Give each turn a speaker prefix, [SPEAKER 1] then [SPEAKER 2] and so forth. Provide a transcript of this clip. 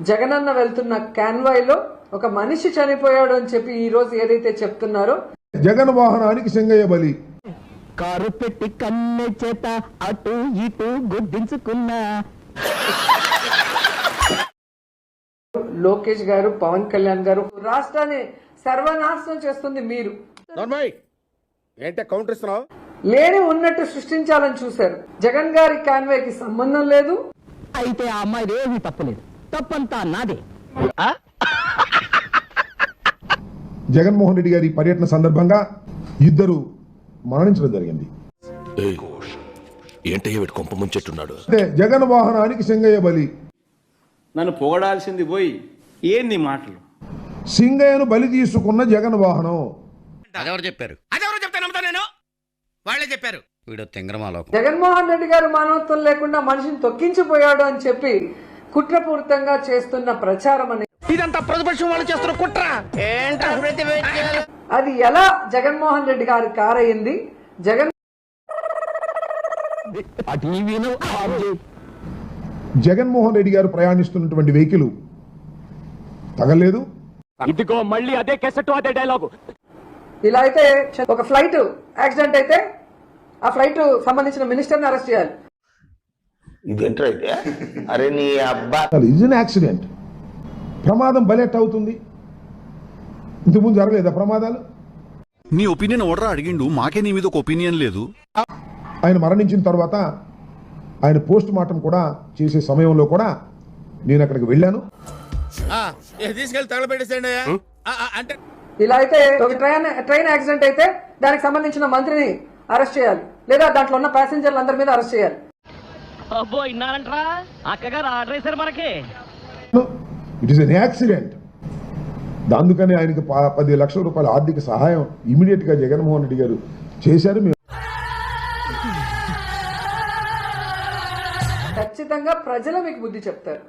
[SPEAKER 1] జగనన్న వెళ్తున్న కాన్వాయ్లో ఒక మనిషి చనిపోయాడు అని చెప్పి ఈ రోజు ఏదైతే చెప్తున్నారో,
[SPEAKER 2] జగన్ వాహనానికి సింగయ్య బలి.
[SPEAKER 3] కారు పెట్టి కన్నె చేత అటు ఇటు గుద్దించుకున్నా.
[SPEAKER 1] లోకేష్ గారు, పవన్ కళ్యాణ్ గారు రాష్ట్రాన్ని సర్వనాశనం చేస్తుంది మీరు.
[SPEAKER 4] ఏంటే కౌంటర్ ఇస్తున్నావు?
[SPEAKER 1] లేని ఉన్నట్టు సృష్టించాలని చూశారు. జగన్ గారి కాన్వాయ్కి సంబంధం లేదు.
[SPEAKER 3] అయితే ఆ అమ్మాయి ఏమీ తప్పలేదు, తప్పంతా నాదే.
[SPEAKER 2] జగన్మోహన్ రెడ్డి గారి పర్యటన సందర్భంగా ఇద్దరు మరణించడం జరిగింది.
[SPEAKER 5] ఏంటయ్య వీడు కొంప ముంచెట్టున్నాడు.
[SPEAKER 2] అంటే జగన్ వాహనానికి సింగయ్య బలి.
[SPEAKER 6] నన్ను పొగడాల్సింది పోయి ఏంది మాటలు?
[SPEAKER 2] సింగయ్యను బలి తీసుకున్న జగన్ వాహనం.
[SPEAKER 5] అదెవరు చెప్పారు?
[SPEAKER 4] అదెవరో చెప్తే నమ్ముతాను నేను. వాళ్ళే చెప్పారు.
[SPEAKER 5] వీడు తింగరమాలోకం.
[SPEAKER 1] జగన్మోహన్ రెడ్డి గారు మానవత్వం లేకుండా మనిషిని తొక్కించిపోయాడు అని చెప్పి కుట్రపూరితంగా చేస్తున్న ప్రచారం అనేది,
[SPEAKER 4] ఇదంతా ప్రతిపక్షం వాళ్ళు చేస్తున్న కుట్ర.
[SPEAKER 1] అది ఎలా జగన్మోహన్ రెడ్డి గారి కారు అయింది?
[SPEAKER 2] జగన్మోహన్ రెడ్డి గారు ప్రయాణిస్తున్నటువంటి వెహికల్ తగలేదు.
[SPEAKER 3] ఇదిగో మళ్ళీ అదే కెసెట్, అదే డైలాగు.
[SPEAKER 1] ఇలా అయితే ఒక ఫ్లైట్ యాక్సిడెంట్ అయితే ఆ ఫ్లైట్ సంబంధించిన మినిస్టర్ని అరెస్ట్ చేయాలి.
[SPEAKER 7] ఇదేంట్రా అయితే? అరే నీ అబ్బా,
[SPEAKER 2] ఇజ్ అన్ యాక్సిడెంట్. ప్రమాదం బలెట్ అవుతుంది. ఇంతకుముందు జరగలేదా ప్రమాదాలు?
[SPEAKER 8] నీ ఒపీనియన్ ఓడరా అడిగిండు, మాకే నీ మీద ఒక ఒపీనియన్ లేదు.
[SPEAKER 2] ఆయన మరణించిన తర్వాత ఆయన పోస్ట్ మార్టం కూడా చేసే సమయంలో కూడా నేను అక్కడికి వెళ్ళాను.
[SPEAKER 4] తీసుకెళ్ళి తగలబెట్టేసేయండి అంటే.
[SPEAKER 1] ఇలా అయితే ఒక ట్రైన్ యాక్సిడెంట్ అయితే దానికి సంబంధించిన మంత్రిని అరెస్ట్ చేయాలి, లేదా దాంట్లో ఉన్న ప్యాసింజర్లు అందరి మీద అరెస్ట్ చేయాలి.
[SPEAKER 3] అబ్బో ఇన్నారంట్రా, అక్కగారు ఆర్డర్ వేశారు మనకి.
[SPEAKER 2] It is N accident. అందుకని ఆయనకి 10 లక్షల రూపాయల ఆర్థిక సహాయం ఇమీడియట్ గా జగన్మోహన్ రెడ్డి గారు చేశారు.
[SPEAKER 1] ఖచ్చితంగా ప్రజలు మీకు బుద్ధి చెప్తారు.